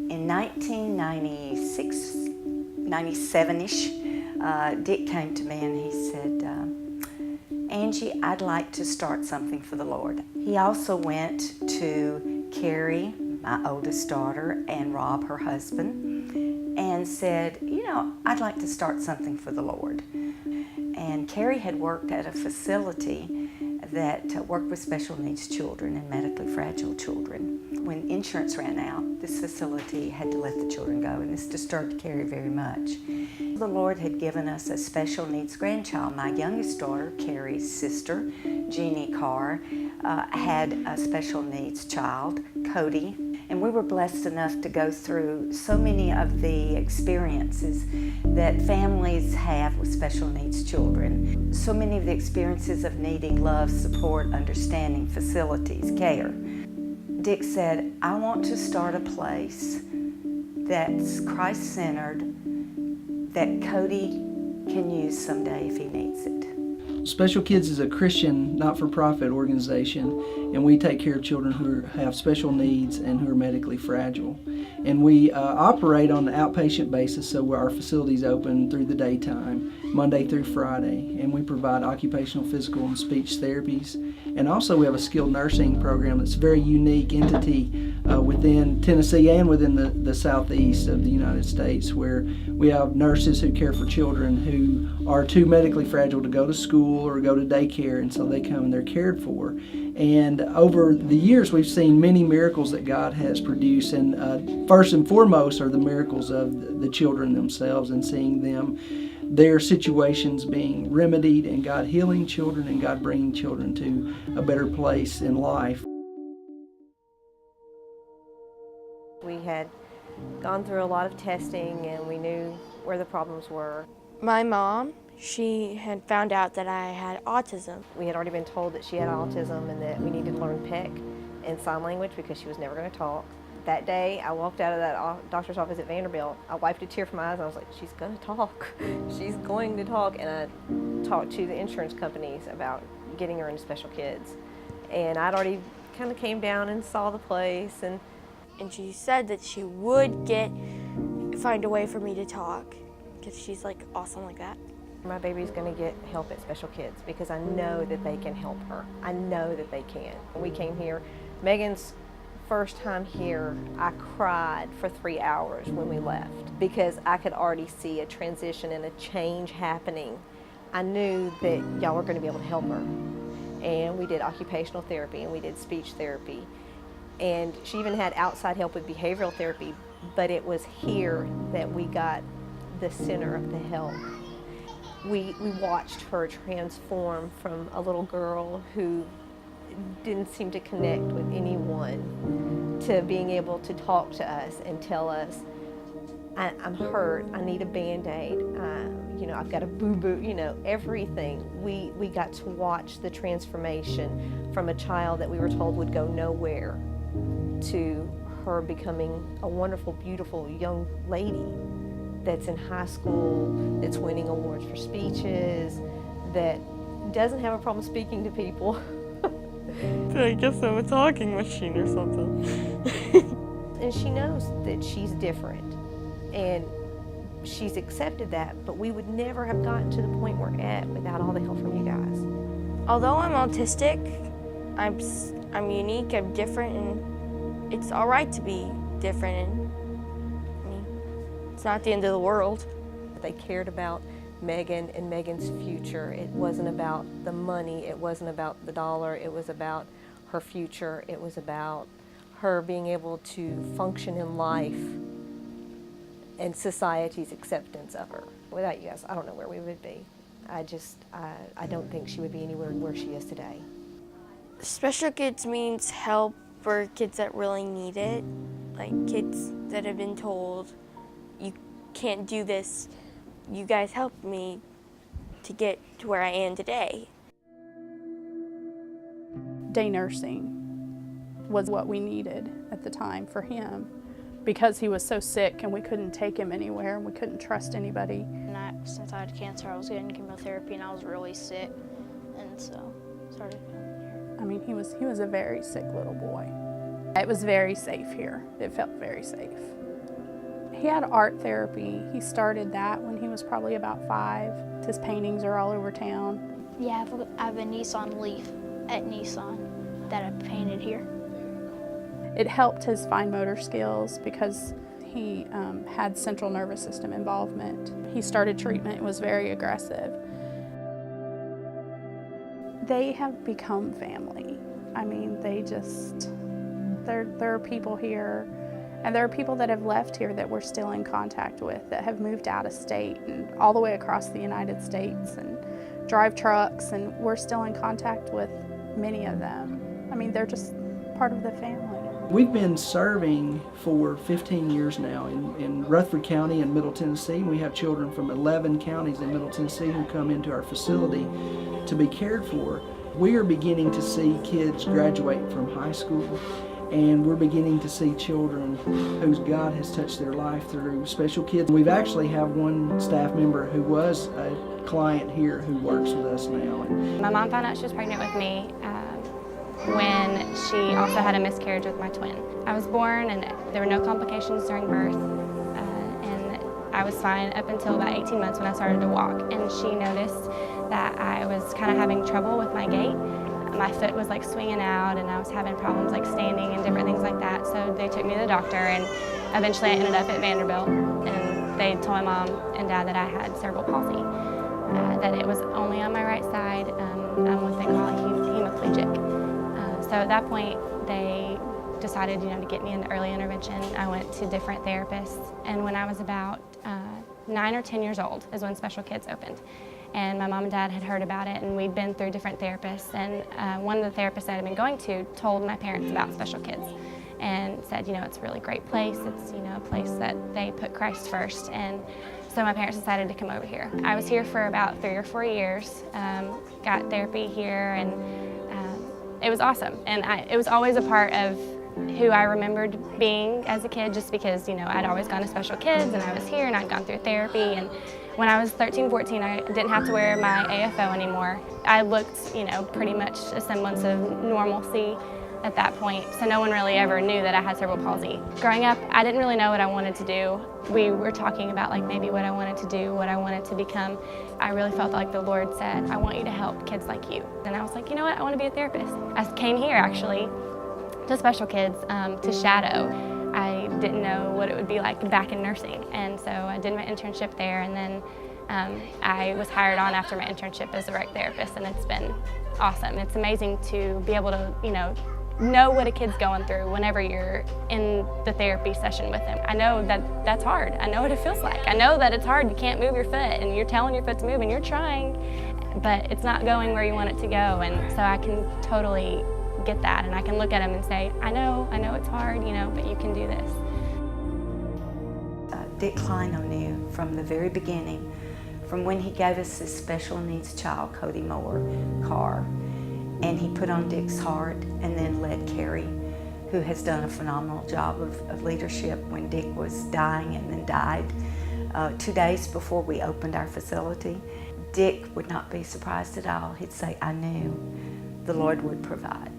In 1996, 97-ish, Dick came to me and he said, Angie, I'd like to start something for the Lord. He also went to Carrie, my oldest daughter, and Rob, her husband, and said, I'd like to start something for the Lord. And Carrie had worked at a facility that worked with special needs children and medically fragile children. When insurance ran out, this facility had to let the children go, and this disturbed Carrie very much. The Lord had given us a special needs grandchild. My youngest daughter, Carrie's sister, Jeannie Carr, had a special needs child, Cody, and we were blessed enough to go through so many of the experiences that families have with special needs children. So many of the experiences of needing love, support, understanding, facilities, care. Dick said, I want to start a place that's Christ-centered, that Cody can use someday if he needs it. Special Kids is a Christian not-for-profit organization, and we take care of children who have special needs and who are medically fragile. And we operate on an outpatient basis, so our facility's open through the daytime, Monday through Friday, and we provide occupational, physical, and speech therapies. And also we have a skilled nursing program that's a very unique entity within Tennessee and within the southeast of the United States, where we have nurses who care for children who are too medically fragile to go to school or go to daycare, and so they come and they're cared for. And over the years we've seen many miracles that God has produced, and first and foremost are the miracles of the children themselves, and seeing their situations being remedied, and God healing children, and God bringing children to a better place in life. We had gone through a lot of testing, and we knew where the problems were. My mom, she had found out that I had autism. We had already been told that she had autism and that we needed to learn PEC and sign language because she was never going to talk. That day, I walked out of that doctor's office at Vanderbilt. I wiped a tear from my eyes, and I was like, she's going to talk. She's going to talk. And I talked to the insurance companies about getting her into Special Kids. And I'd already kind of came down and saw the place. And she said that she would find a way for me to talk, because she's like awesome like that. My baby's going to get help at Special Kids because I know that they can help her. I know that they can. When we came here, Megan's first time here, I cried for 3 hours when we left because I could already see a transition and a change happening. I knew that y'all were going to be able to help her. And we did occupational therapy and we did speech therapy. And she even had outside help with behavioral therapy, but it was here that we got the center of the help. We watched her transform from a little girl who didn't seem to connect with anyone to being able to talk to us and tell us, I'm hurt, I need a Band-Aid, I've got a boo-boo, everything. We got to watch the transformation from a child that we were told would go nowhere to her becoming a wonderful, beautiful young lady that's in high school, that's winning awards for speeches, that doesn't have a problem speaking to people. I guess I'm a talking machine or something. And she knows that she's different, and she's accepted that, but we would never have gotten to the point we're at without all the help from you guys. Although I'm autistic, I'm unique, I'm different, and it's all right to be different, and it's not the end of the world. They cared about Megan and Megan's future. It wasn't about the money, it wasn't about the dollar, it was about her future, it was about her being able to function in life and society's acceptance of her. Without you guys, I don't know where we would be. I don't think she would be anywhere where she is today. Special Kids means help for kids that really need it, like kids that have been told, you can't do this, you guys helped me to get to where I am today. Day nursing was what we needed at the time for him, because he was so sick and we couldn't take him anywhere and we couldn't trust anybody. Since I had cancer, I was getting chemotherapy and I was really sick, and so started coming here. I mean, he was a very sick little boy. It was very safe here. It felt very safe. He had art therapy. He started that when he was probably about 5. His paintings are all over town. Yeah, I have a Nissan Leaf at Nissan that I painted here. It helped his fine motor skills because he had central nervous system involvement. He started treatment. It was very aggressive. They have become family. I mean, there are people here, and there are people that have left here that we're still in contact with, that have moved out of state and all the way across the United States and drive trucks, and we're still in contact with many of them. I mean, they're just part of the family. We've been serving for 15 years now in Rutherford County and Middle Tennessee. We have children from 11 counties in Middle Tennessee who come into our facility to be cared for. We are beginning to see kids graduate from high school, and we're beginning to see children whose God has touched their life through special kids. We've actually have one staff member who was a client here who works with us now. My mom found out she was pregnant with me when she also had a miscarriage with my twin. I was born and there were no complications during birth, and I was fine up until about 18 months when I started to walk, and she noticed that I was kind of having trouble with my gait. My foot was like swinging out, and I was having problems like standing and different things like that. So they took me to the doctor, and eventually I ended up at Vanderbilt, and they told my mom and dad that I had cerebral palsy, that it was only on my right side. I'm what they call hemiplegic. So at that point, they decided, to get me into early intervention. I went to different therapists, and when I was about 9 or 10 years old is when Special Kids opened. And my mom and dad had heard about it, and we'd been through different therapists, and one of the therapists that I'd been going to told my parents about Special Kids and said, it's a really great place. It's, a place that they put Christ first. And so my parents decided to come over here. I was here for about 3 or 4 years, got therapy here, and it was awesome. And it was always a part of who I remembered being as a kid, just because, I'd always gone to Special Kids, and I was here, and I'd gone through therapy. And when I was 13, 14, I didn't have to wear my AFO anymore. I looked, pretty much a semblance of normalcy at that point, so no one really ever knew that I had cerebral palsy. Growing up, I didn't really know what I wanted to do. We were talking about maybe what I wanted to do, what I wanted to become. I really felt like the Lord said, I want you to help kids like you. And I was like, I want to be a therapist. I came here actually to Special Kids to shadow. I didn't know what it would be like back in nursing, and so I did my internship there, and then I was hired on after my internship as a rec therapist, and it's been awesome. It's amazing to be able to, know what a kid's going through whenever you're in the therapy session with them. I know that that's hard. I know what it feels like. I know that it's hard. You can't move your foot, and you're telling your foot to move, and you're trying, but it's not going where you want it to go, and so I can totally get that, and I can look at them and say, I know it's hard, but you can do this. Dick Kleino knew from the very beginning, from when he gave us his special needs child, Cody Moore, Carr, and he put on Dick's heart and then led Carrie, who has done a phenomenal job of leadership when Dick was dying and then died 2 days before we opened our facility. Dick would not be surprised at all. He'd say, I knew the Lord would provide.